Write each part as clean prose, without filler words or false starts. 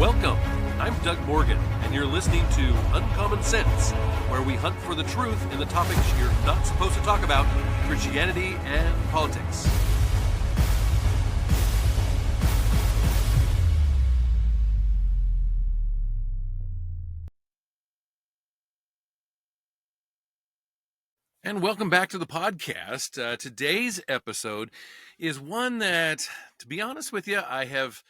Welcome. I'm Doug Morgan, and you're listening to Uncommon Sense, where we hunt for the truth in the topics you're not supposed to talk about, Christianity and politics. And welcome back to the podcast. Today's episode is one that, to be honest with you, I have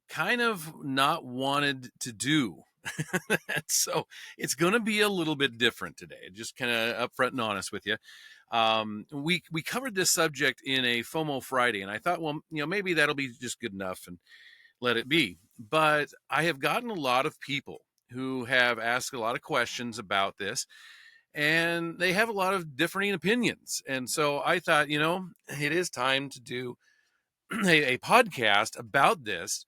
kind of not wanted to do. So it's going to be a little bit different today, just kind of upfront and honest with you. We covered this subject in a FOMO Friday, and I thought, well, maybe that'll be just good enough and let it be. But I have gotten a lot of people who have asked a lot of questions about this, and they have a lot of differing opinions. And so I thought, it is time to do a podcast about this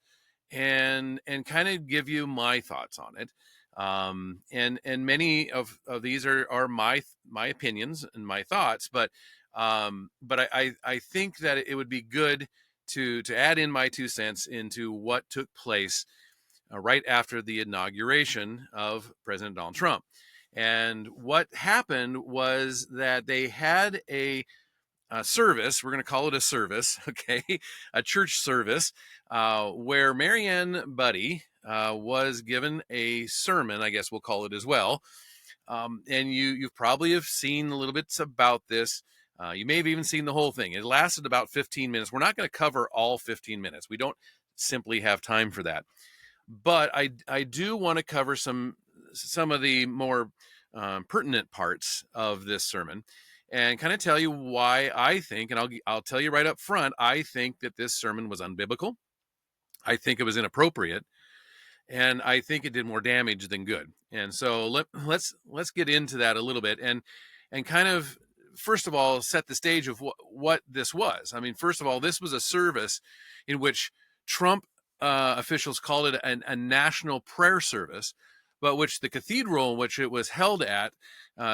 and kind of give you my thoughts on it. And many of these are my opinions and my thoughts, but I think that it would be good to add in my 2 cents into what took place right after the inauguration of President Donald Trump. And what happened was that they had a service, we're going to call it a service, okay, a church service, where Marianne Budde was given a sermon, I guess we'll call it as well. And you probably have seen a little bits about this. You may have even seen the whole thing. It lasted about 15 minutes. We're not going to cover all 15 minutes. We don't simply have time for that. But I do want to cover some of the more pertinent parts of this sermon, and kind of tell you why I think, and I'll tell you right up front, I think that this sermon was unbiblical. I think it was inappropriate, and I think it did more damage than good. And so let's get into that a little bit, and kind of first of all set the stage of what this was. I mean, first of all, this was a service in which Trump officials called it a national prayer service, but which the cathedral in which it was held at,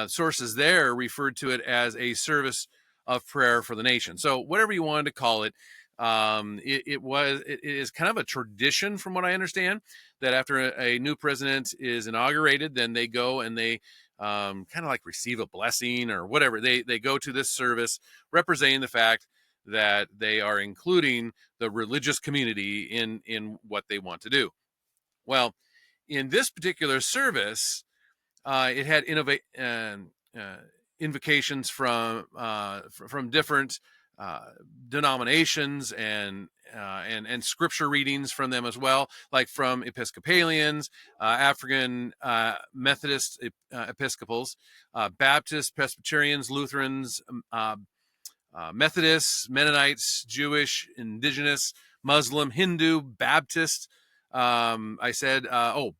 sources there referred to it as a service of prayer for the nation. So whatever you wanted to call it, it is kind of a tradition, from what I understand, that after a new president is inaugurated, then they go and they kind of like receive a blessing or whatever. They go to this service representing the fact that they are including the religious community in what they want to do. Well, in this particular service, it had invocations from different denominations and scripture readings from them as well, like from Episcopalians, African Methodist Episcopals, Baptists, Presbyterians, Lutherans, Methodists, Mennonites, Jewish, Indigenous, Muslim, Hindu, Baptist.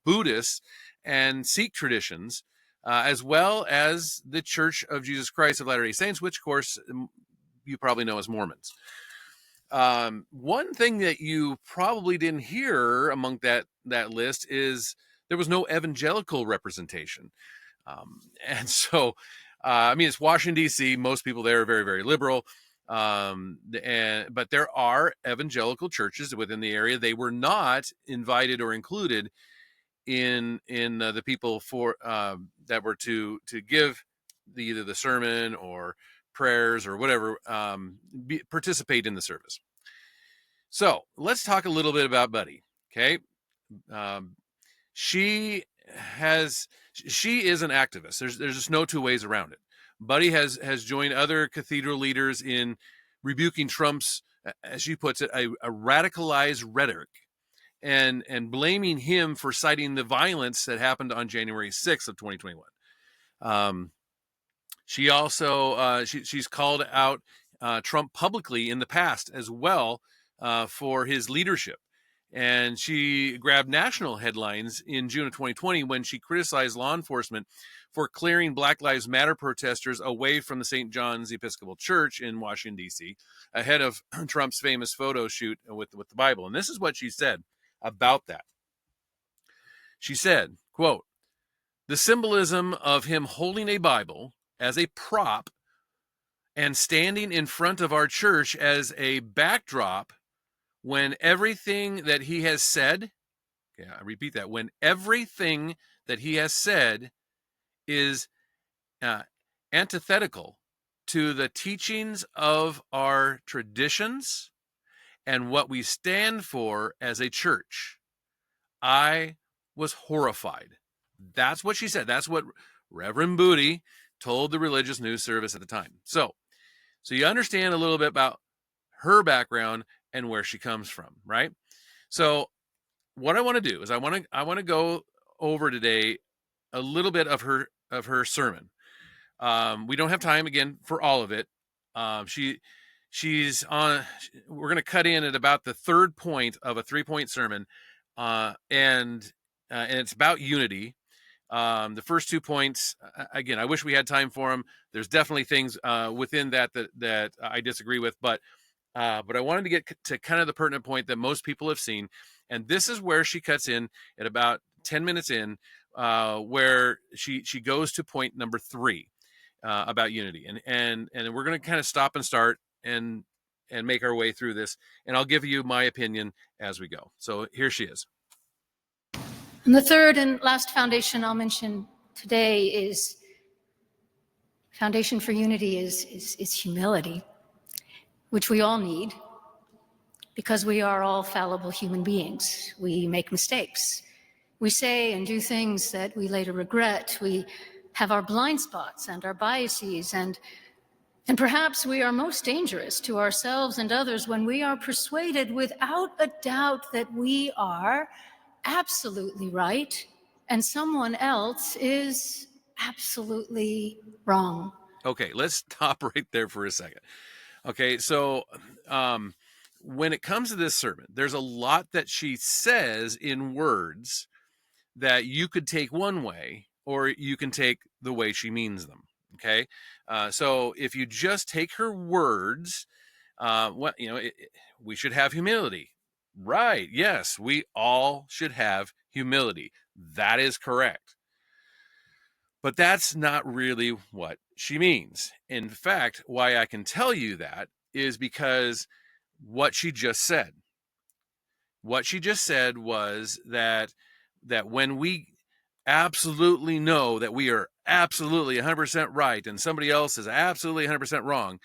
Buddhists and Sikh traditions, as well as the Church of Jesus Christ of Latter-day Saints, which, of course, you probably know as Mormons. One thing that you probably didn't hear among that list is there was no evangelical representation. And so, it's Washington, D.C. Most people there are very, very liberal. But there are evangelical churches within the area. They were not invited or included in the people for that were to give either the sermon or prayers or whatever, participate in the service. So let's talk a little bit about Budde. Okay, she is an activist. There's just no two ways around it. Budde has joined other cathedral leaders in rebuking Trump's, as she puts it, a radicalized rhetoric, and blaming him for citing the violence that happened on January 6th of 2021. She also she's called out Trump publicly in the past as well for his leadership. And she grabbed national headlines in June of 2020 when she criticized law enforcement for clearing Black Lives Matter protesters away from the St. John's Episcopal Church in Washington, D.C., ahead of Trump's famous photo shoot with the Bible. And this is what she said about that. She said, quote, "The symbolism of him holding a Bible as a prop and standing in front of our church as a backdrop when everything that he has said Okay, I repeat that. When everything that he has said is antithetical to the teachings of our traditions and what we stand for as a church. I was horrified. That's what she said. That's what Reverend Budde told the religious news service at the time. So you understand a little bit about her background and where she comes from, right? So what I want to do is I want to go over today a little bit of her sermon. We don't have time again for all of it. She's on. We're going to cut in at about the third point of a 3-point sermon, and it's about unity. The first 2 points, again, I wish we had time for them. There's definitely things within that I disagree with, but I wanted to get to kind of the pertinent point that most people have seen, and this is where she cuts in at about 10 minutes in, where she goes to point number 3 about unity, and we're going to kind of stop and start and make our way through this, and I'll give you my opinion as we go. So here she is. And the third and last foundation I'll mention today is foundation for unity is humility, which we all need because we are all fallible human beings. We make mistakes. We say and do things that we later regret. We have our blind spots and our biases, and perhaps we are most dangerous to ourselves and others when we are persuaded without a doubt that we are absolutely right and someone else is absolutely wrong. Okay, let's stop right there for a second. Okay, so when it comes to this sermon, there's a lot that she says in words that you could take one way or you can take the way she means them. Okay, so if you just take her words, we should have humility. Right. Yes, we all should have humility. That is correct. But that's not really what she means. In fact, why I can tell you that is because what she just said. What she just said was that when we absolutely know that we are absolutely 100% right and somebody else is absolutely 100% wrong,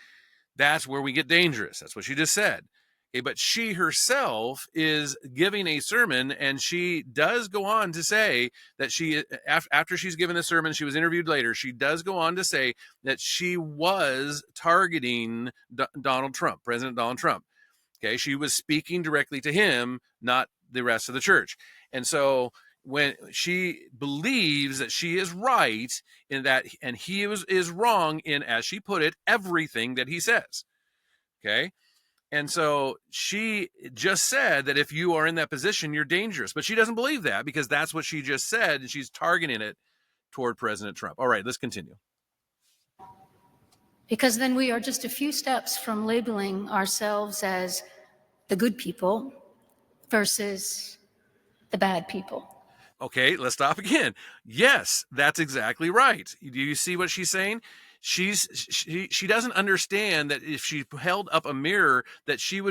that's where we get dangerous. That's what she just said. Okay, but she herself is giving a sermon, and she does go on to say that after she's given a sermon, she was interviewed later, she does go on to say that she was targeting Donald Trump, President Donald Trump. Okay, she was speaking directly to him, not the rest of the church. And so when she believes that she is right in that, and he is wrong in, as she put it, everything that he says. Okay. And so she just said that if you are in that position, you're dangerous. But she doesn't believe that because that's what she just said, and she's targeting it toward President Trump. All right, let's continue. Because then we are just a few steps from labeling ourselves as the good people versus the bad people. Okay, let's stop again. Yes, that's exactly right. Do you see what she's saying? She doesn't understand that if she held up a mirror that she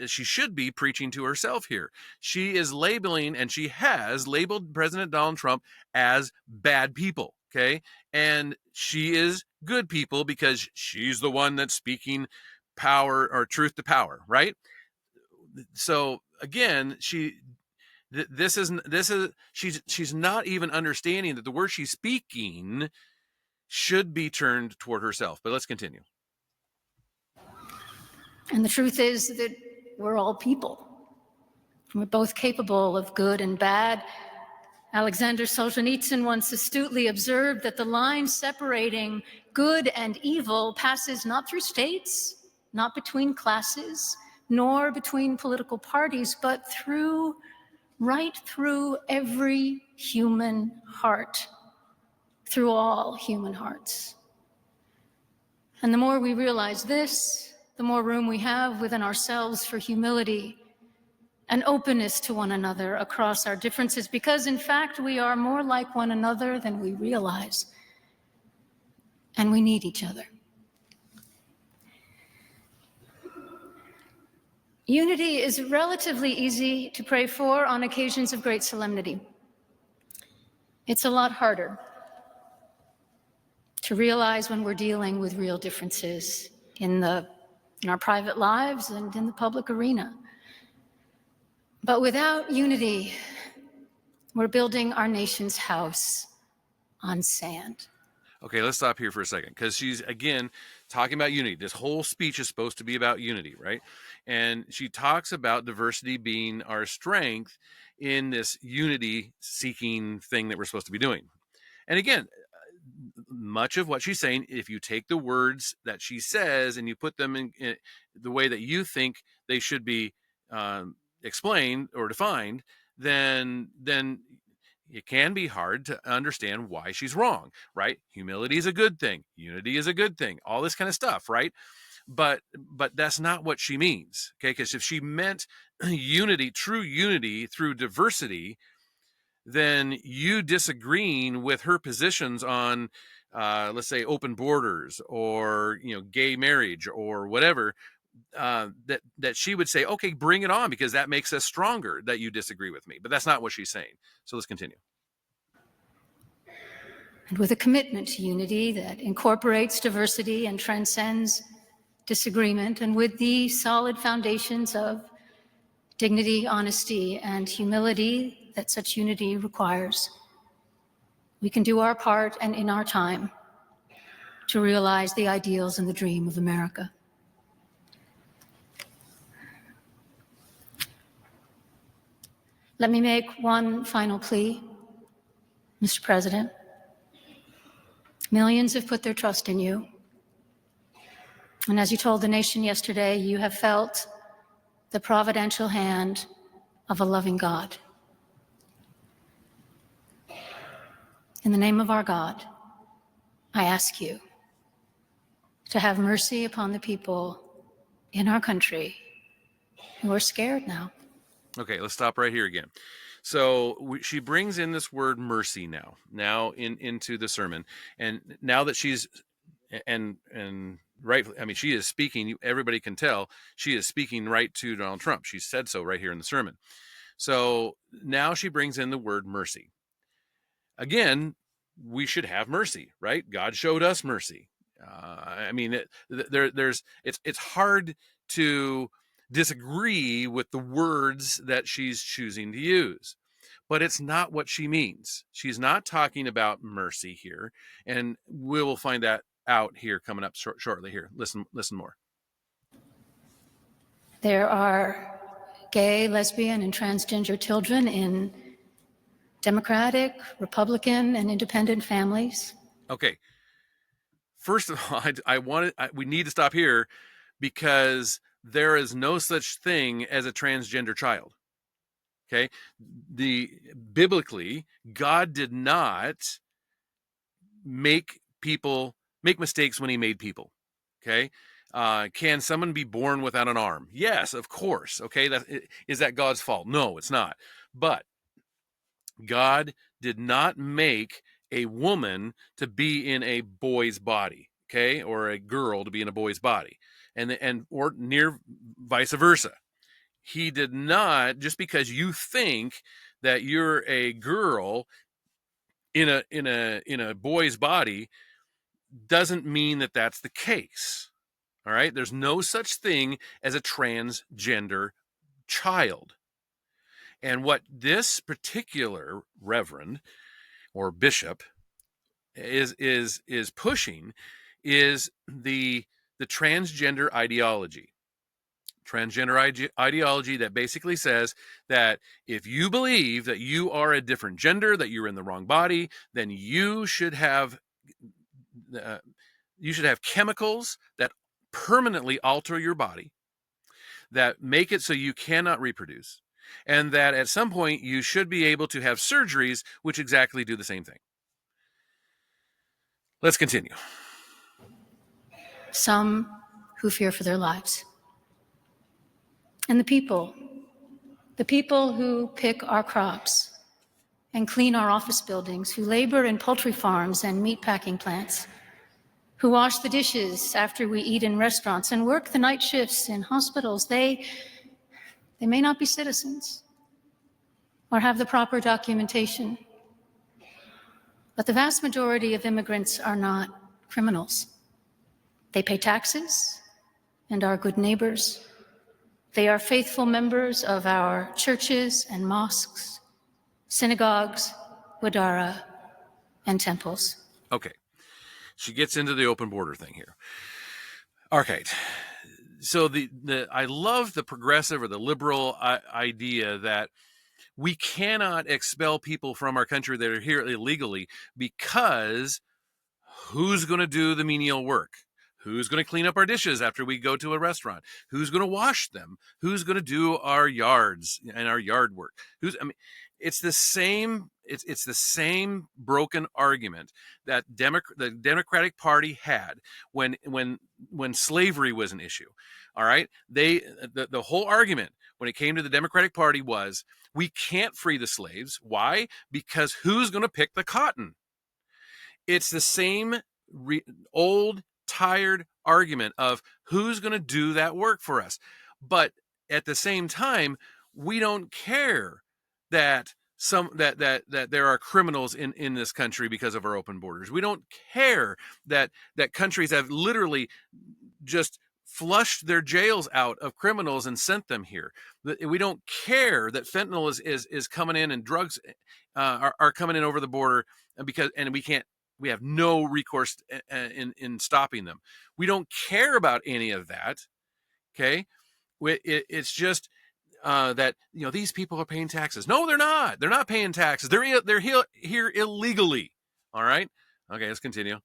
should be preaching to herself here. She is labeling, and she has labeled President Donald Trump as bad people, okay? And she is good people because she's the one that's speaking power or truth to power, right? So again, she's not even understanding that the word she's speaking should be turned toward herself. But let's continue. And the truth is that we're all people. We're both capable of good and bad. Alexander Solzhenitsyn once astutely observed that the line separating good and evil passes not through states, not between classes, nor between political parties, but right through every human heart, through all human hearts. And the more we realize this, the more room we have within ourselves for humility and openness to one another across our differences, because in fact we are more like one another than we realize, and we need each other. Unity is relatively easy to pray for on occasions of great solemnity. It's a lot harder to realize when we're dealing with real differences in our private lives and in the public arena. But without unity, we're building our nation's house on sand. Okay, let's stop here for a second, because she's, again, talking about unity. This whole speech is supposed to be about unity, right? And she talks about diversity being our strength in this unity-seeking thing that we're supposed to be doing. And again, much of what she's saying, if you take the words that she says and you put them in the way that you think they should be explained or defined, then it can be hard to understand why she's wrong, right? Humility is a good thing. Unity is a good thing. All this kind of stuff, right? But that's not what she means, okay? Because if she meant unity, true unity through diversity, then you disagreeing with her positions on, let's say, open borders or gay marriage or whatever, that she would say, okay, bring it on, because that makes us stronger that you disagree with me. But that's not what she's saying. So let's continue. And with a commitment to unity that incorporates diversity and transcends disagreement, and with the solid foundations of dignity, honesty, and humility that such unity requires, we can do our part and in our time to realize the ideals and the dream of America. Let me make one final plea, Mr. President. Millions have put their trust in you. And as you told the nation yesterday, you have felt the providential hand of a loving God. In the name of our God, I ask you to have mercy upon the people in our country who are scared now. Okay, let's stop right here again. So she brings in this word mercy now into the sermon. And now that she's, and right, I mean, she is speaking, everybody can tell, she is speaking right to Donald Trump. She said so right here in the sermon. So now she brings in the word mercy. Again, we should have mercy, right? God showed us mercy. I mean, it's hard to disagree with the words that she's choosing to use, but it's not what she means. She's not talking about mercy here, and we will find that out here coming up shortly. Here, listen more. There are gay, lesbian, and transgender children in Democratic, Republican, and independent families. Okay. First of all, we need to stop here, because there is no such thing as a transgender child. Okay? Biblically, God did not make mistakes when he made people. Okay? Can someone be born without an arm? Yes, of course. Okay? Is that God's fault? No, it's not. But God did not make a woman to be in a boy's body, okay, or a girl to be in a boy's body, or near vice versa. He did not, just because you think that you're a girl in a boy's body, doesn't mean that that's the case. All right, there's no such thing as a transgender child. And what this particular reverend or bishop is pushing is the transgender ideology. Transgender ideology that basically says that if you believe that you are a different gender, that you're in the wrong body, then you should have chemicals that permanently alter your body, that make it so you cannot reproduce, and that at some point you should be able to have surgeries which exactly do the same thing. Let's continue. Some who fear for their lives. And the people who pick our crops and clean our office buildings, who labor in poultry farms and meat packing plants, who wash the dishes after we eat in restaurants and work the night shifts in hospitals, they They may not be citizens or have the proper documentation, but the vast majority of immigrants are not criminals. They pay taxes and are good neighbors. They are faithful members of our churches and mosques, synagogues, wadara, and temples. Okay. She gets into the open border thing here. All right. So I love the progressive or the liberal idea that we cannot expel people from our country that are here illegally because who's going to do the menial work? Who's going to clean up our dishes after we go to a restaurant? Who's going to wash them? Who's going to do our yards and our yard work? It's the same. It's the same broken argument that the Democratic Party had when slavery was an issue. All right, the whole argument when it came to the Democratic Party was we can't free the slaves. Why? Because who's going to pick the cotton? It's the same old, tired argument of who's going to do that work for us. But at the same time, we don't care that that there are criminals in this country because of our open borders. We don't care that countries have literally just flushed their jails out of criminals and sent them here. We don't care that fentanyl is coming in and drugs are coming in over the border and we have no recourse in stopping them. We don't care about any of that. Okay. It's just that, these people are paying taxes. No, they're not. They're not paying taxes. They're here illegally. All right. Okay. Let's continue.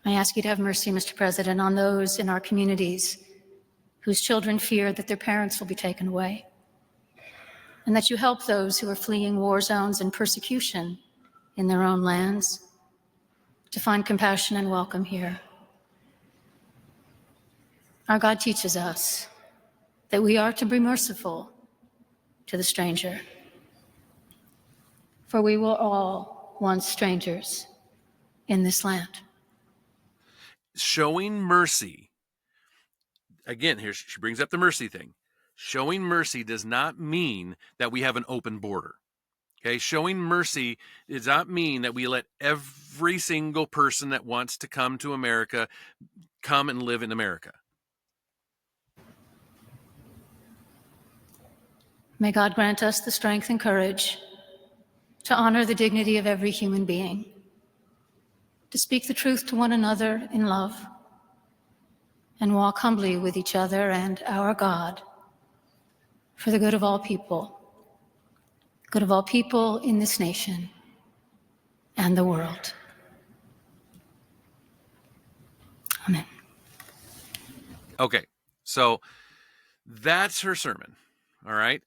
I ask you to have mercy, Mr. President, on those in our communities whose children fear that their parents will be taken away, and that you help those who are fleeing war zones and persecution in their own lands to find compassion and welcome here. Our God teaches us that we are to be merciful to the stranger, for we were all once strangers in this land. Showing mercy, again, here she brings up the mercy thing. Showing mercy does not mean that we have an open border. Okay, showing mercy does not mean that we let every single person that wants to come to America come and live in America. May God grant us the strength and courage to honor the dignity of every human being, to speak the truth to one another in love, and walk humbly with each other and our God for the good of all people in this nation and the world. Amen. Okay, so that's her sermon. All right.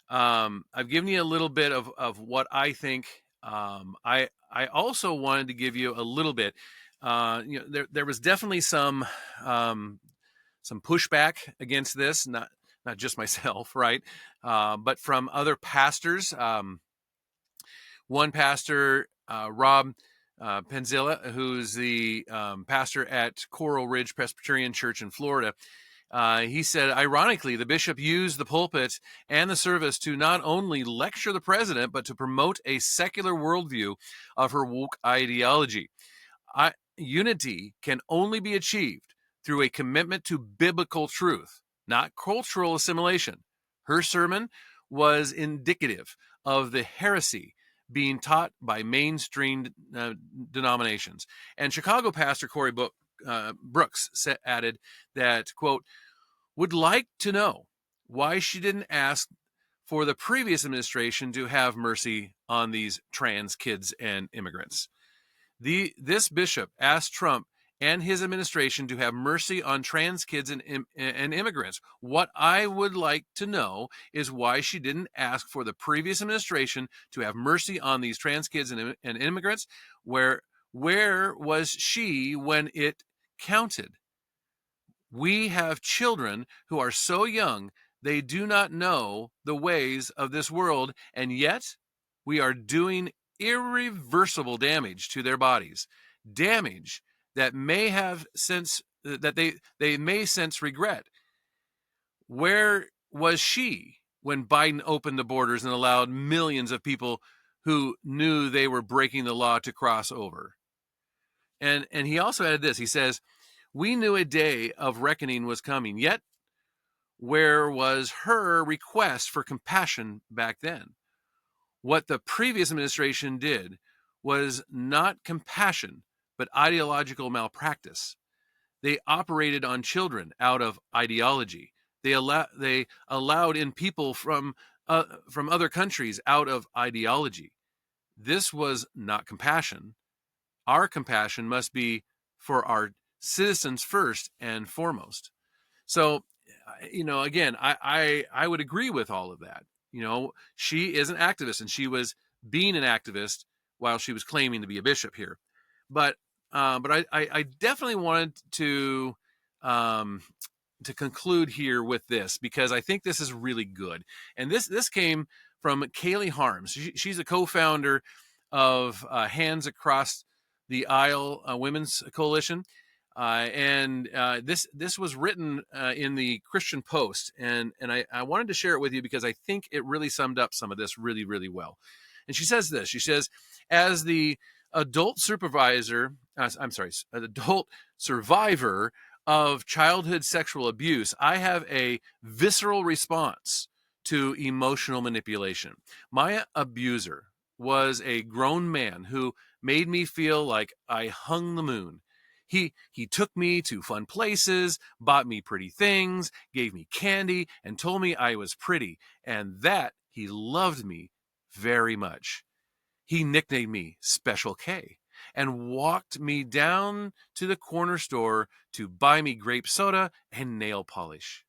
I've given you a little bit of what I think. I also wanted to give you a little bit. There was definitely some pushback against this, not just myself, right? But from other pastors. One pastor, Rob Penzilla, who's the pastor at Coral Ridge Presbyterian Church in Florida, he said, ironically, the bishop used the pulpit and the service to not only lecture the president, but to promote a secular worldview of her woke ideology. Unity can only be achieved through a commitment to biblical truth, not cultural assimilation. Her sermon was indicative of the heresy being taught by mainstream denominations. And Chicago pastor Corey Brooks added that, quote, would like to know why she didn't ask for the previous administration to have mercy on these trans kids and immigrants. This bishop asked Trump and his administration to have mercy on trans kids and immigrants. What I would like to know is why she didn't ask for the previous administration to have mercy on these trans kids and immigrants. Where was she when it counted? We have children who are so young they do not know the ways of this world, and yet we are doing irreversible damage to their bodies, damage that may have they may sense regret. Where was she when Biden opened the borders and allowed millions of people who knew they were breaking the law to cross over? And he also added this. He says, we knew a day of reckoning was coming, yet where was her request for compassion back then? What the previous administration did was not compassion, but ideological malpractice. They operated on children out of ideology. They allowed in people from other countries out of ideology. This was not compassion. Our compassion must be for our citizens first and foremost. So, again, I would agree with all of that. She is an activist, and she was being an activist while she was claiming to be a bishop here. But I definitely wanted to conclude here with this, because I think this is really good. And this came from Kaylee Harms. She's a co-founder of Hands Across the Aisle Women's Coalition. This was written in the Christian Post, and I wanted to share it with you because I think it really summed up some of this really, really well. And she says this. She says, as the adult adult survivor of childhood sexual abuse, I have a visceral response to emotional manipulation. My abuser was a grown man who made me feel like I hung the moon. He took me to fun places, bought me pretty things, gave me candy, and told me I was pretty, and that he loved me very much. He nicknamed me Special K and walked me down to the corner store to buy me grape soda and nail polish.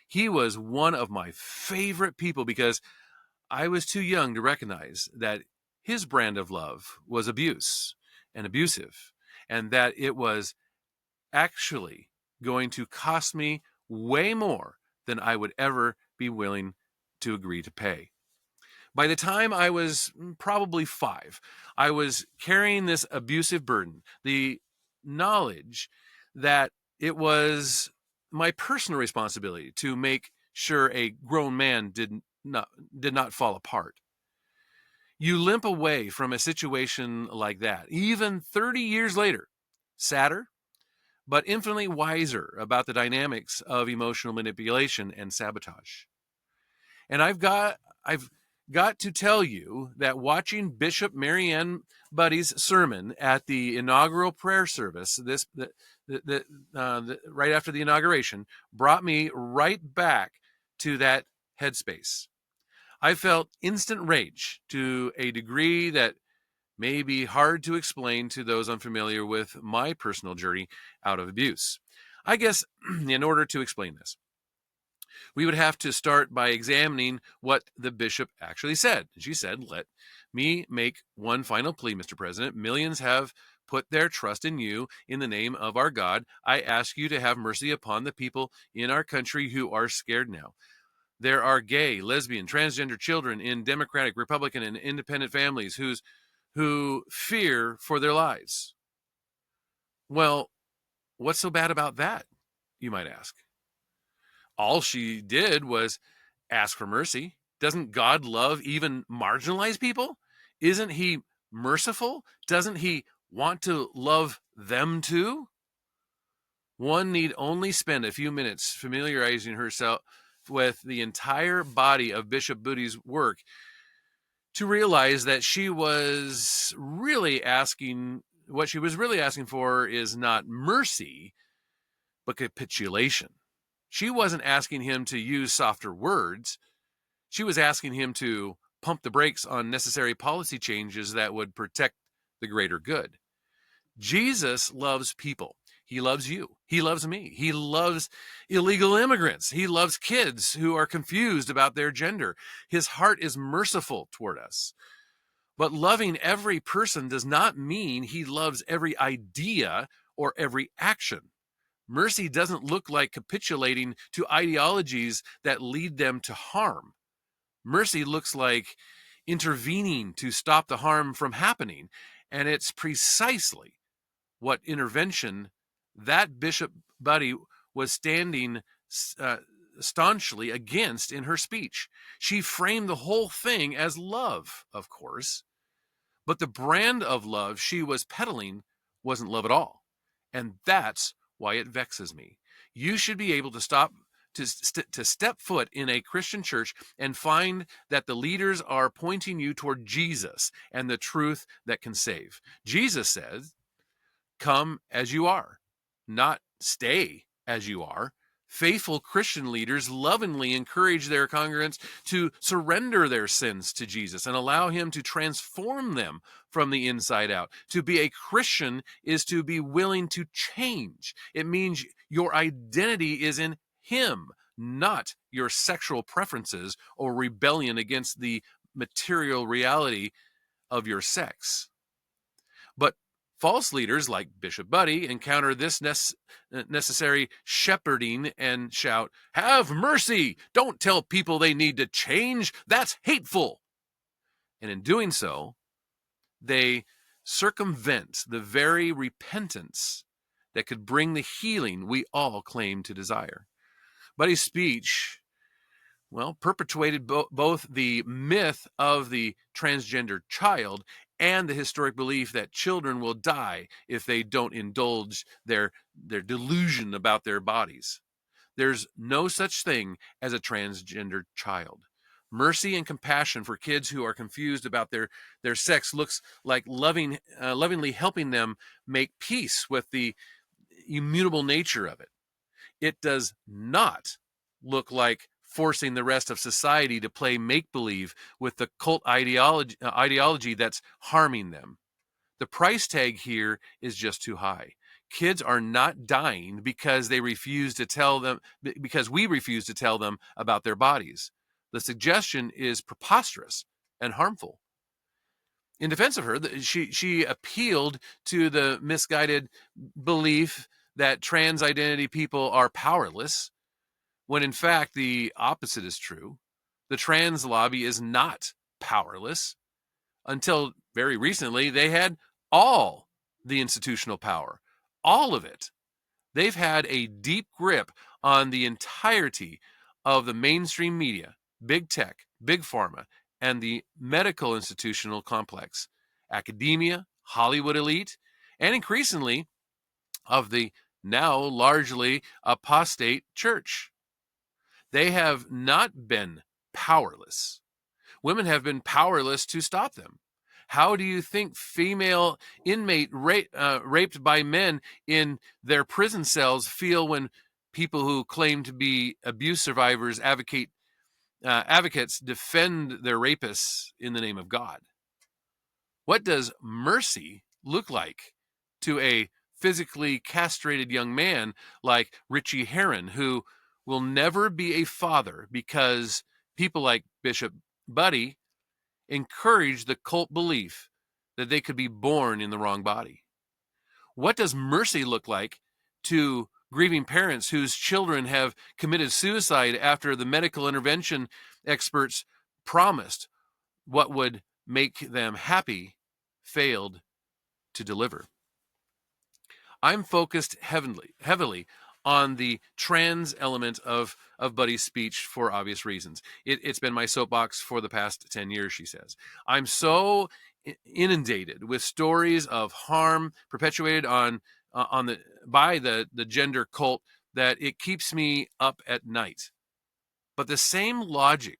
He was one of my favorite people because I was too young to recognize that his brand of love was abuse and abusive, and that it was actually going to cost me way more than I would ever be willing to agree to pay. By the time I was probably 5, I was carrying this abusive burden, the knowledge that it was my personal responsibility to make sure a grown man did not fall apart. You limp away from a situation like that, even 30 years later, sadder, but infinitely wiser about the dynamics of emotional manipulation and sabotage. And I've got to tell you that watching Bishop Marianne Budde's sermon at the inaugural prayer service, right after the inauguration, brought me right back to that headspace. I felt instant rage to a degree that may be hard to explain to those unfamiliar with my personal journey out of abuse. I guess in order to explain this, we would have to start by examining what the bishop actually said. She said, let me make one final plea, Mr. President. Millions have put their trust in you in the name of our God. I ask you to have mercy upon the people in our country who are scared now. There are gay, lesbian, transgender children in Democratic, Republican, and independent families who fear for their lives. Well, what's so bad about that, you might ask? All she did was ask for mercy. Doesn't God love even marginalized people? Isn't he merciful? Doesn't he want to love them too? One need only spend a few minutes familiarizing herself with the entire body of Bishop Budde's work to realize that what she was really asking for is not mercy, but capitulation. She wasn't asking him to use softer words. She was asking him to pump the brakes on necessary policy changes that would protect the greater good. Jesus loves people. He loves you. He loves me. He loves illegal immigrants. He loves kids who are confused about their gender. His heart is merciful toward us. But loving every person does not mean he loves every idea or every action. Mercy doesn't look like capitulating to ideologies that lead them to harm. Mercy looks like intervening to stop the harm from happening. And it's precisely what intervention that Bishop Budde was standing staunchly against in her speech. She framed the whole thing as love, of course, but the brand of love she was peddling wasn't love at all. And that's why it vexes me. You should be able to step foot in a Christian church and find that the leaders are pointing you toward Jesus and the truth that can save. Jesus says, come as you are, not stay as you are. Faithful Christian leaders lovingly encourage their congregants to surrender their sins to Jesus and allow him to transform them from the inside out. To be a Christian is to be willing to change. It means your identity is in him, not your sexual preferences or rebellion against the material reality of your sex. But false leaders like Bishop Budde encounter this necessary shepherding and shout, have mercy! Don't tell people they need to change. That's hateful. And in doing so, they circumvent the very repentance that could bring the healing we all claim to desire. Budde's speech, perpetuated both the myth of the transgender child and the historic belief that children will die if they don't indulge their delusion about their bodies. There's no such thing as a transgender child. Mercy and compassion for kids who are confused about their sex looks like lovingly helping them make peace with the immutable nature of it. It does not look like forcing the rest of society to play make-believe with the cult ideology that's harming them. The price tag here is just too high. Kids are not dying because we refuse to tell them about their bodies. The suggestion is preposterous and harmful. In defense of her, she appealed to the misguided belief that trans identity people are powerless, when in fact the opposite is true. The trans lobby is not powerless. Until very recently, they had all the institutional power, all of it. They've had a deep grip on the entirety of the mainstream media, big tech, big pharma, and the medical institutional complex, academia, Hollywood elite, and increasingly of the now largely apostate church. They have not been powerless. Women have been powerless to stop them. How do you think female inmate raped by men in their prison cells feel when people who claim to be abuse survivors advocates defend their rapists in the name of God? What does mercy look like to a physically castrated young man like Richie Herron, who will never be a father because people like Bishop Budde encourage the cult belief that they could be born in the wrong body? What does mercy look like to grieving parents whose children have committed suicide after the medical intervention experts promised what would make them happy failed to deliver? I'm focused heavily on the trans element of Budde's speech for obvious reasons. It's been my soapbox for the past 10 years, she says. I'm so inundated with stories of harm perpetuated by the gender cult that it keeps me up at night. But the same logic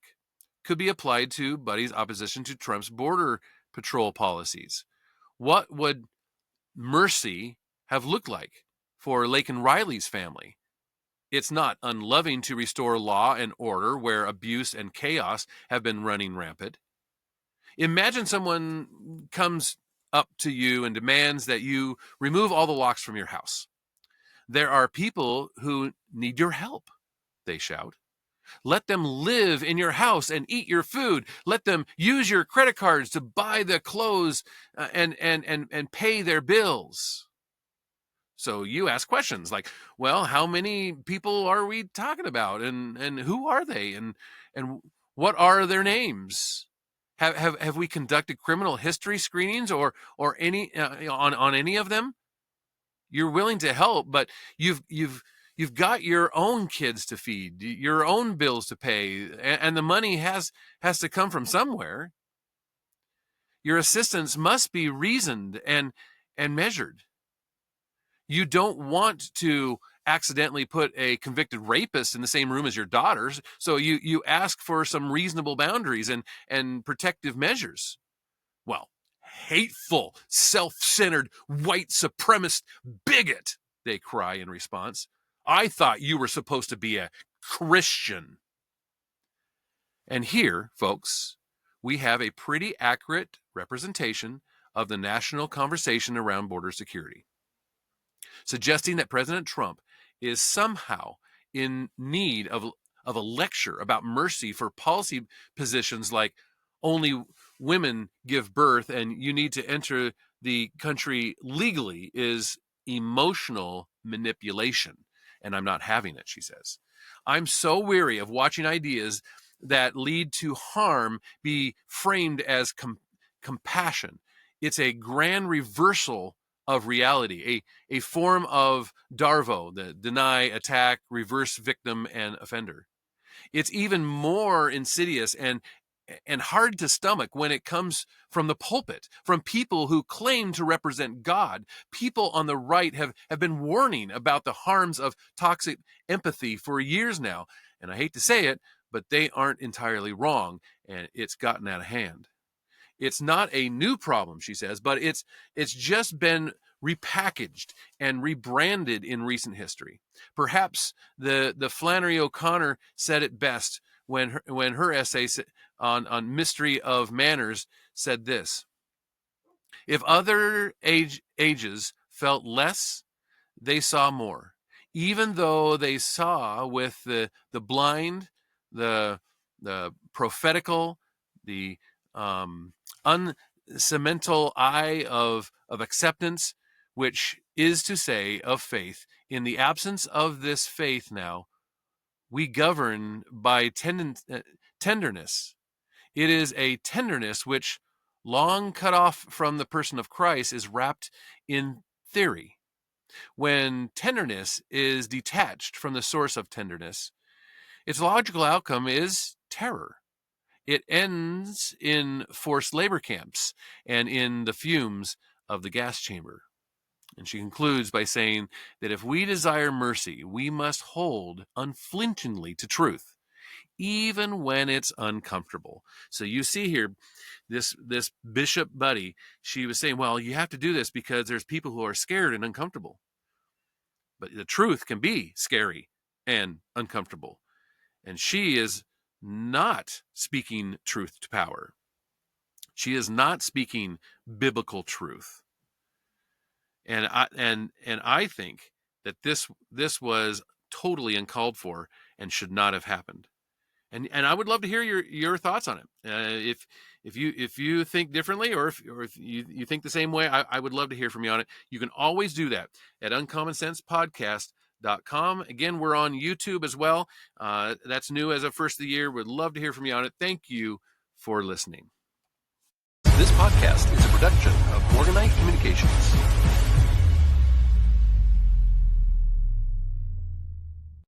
could be applied to Budde's opposition to Trump's border patrol policies. What would mercy have looked like for Laken Riley's family? It's not unloving to restore law and order where abuse and chaos have been running rampant. Imagine someone comes up to you and demands that you remove all the locks from your house. There are people who need your help, they shout. Let them live in your house and eat your food. Let them use your credit cards to buy the clothes and pay their bills. So you ask questions like, well, how many people are we talking about? And who are they? And what are their names? Have we conducted criminal history screenings or any on any of them? You're willing to help, but you've You've got your own kids to feed, your own bills to pay, and the money has to come from somewhere. Your assistance must be reasoned and measured. You don't want to accidentally put a convicted rapist in the same room as your daughters, so you ask for some reasonable boundaries and protective measures. Well, hateful, self-centered, white supremacist bigot, they cry in response. I thought you were supposed to be a Christian. And here, folks, we have a pretty accurate representation of the national conversation around border security, suggesting that President Trump is somehow in need of a lecture about mercy for policy positions like only women give birth and you need to enter the country legally is emotional manipulation. And I'm not having it, she says. I'm so weary of watching ideas that lead to harm be framed as compassion. It's a grand reversal of reality, a form of DARVO, the deny, attack, reverse victim, and offender. It's even more insidious and hard to stomach when it comes from the pulpit, from people who claim to represent God. People on the right have been warning about the harms of toxic empathy for years now. And I hate to say it, but they aren't entirely wrong, and it's gotten out of hand. It's not a new problem, she says, but it's just been repackaged and rebranded in recent history. Perhaps the Flannery O'Connor said it best when her essay on mystery of manners said this: if other ages felt less, they saw more, even though they saw with the blind, the prophetical, the uncemental eye of acceptance, which is to say of faith. In the absence of this faith now, we govern by tenderness. It is a tenderness which, long cut off from the person of Christ, is wrapped in theory. When tenderness is detached from the source of tenderness, its logical outcome is terror. It ends in forced labor camps and in the fumes of the gas chamber. And she concludes by saying that if we desire mercy, we must hold unflinchingly to truth, even when it's uncomfortable. So you see here, this Bishop Budde, she was saying, well, you have to do this because there's people who are scared and uncomfortable. But the truth can be scary and uncomfortable. And she is not speaking truth to power. She is not speaking biblical truth. And I think that this was totally uncalled for and should not have happened. And I would love to hear your thoughts on it. If you think differently, or if you think the same way, I would love to hear from you on it. You can always do that at uncommonsense.podcast.com. Again, we're on YouTube as well. That's new as of first of the year. Would love to hear from you on it. Thank you for listening. This podcast is a production of Morganite Communications.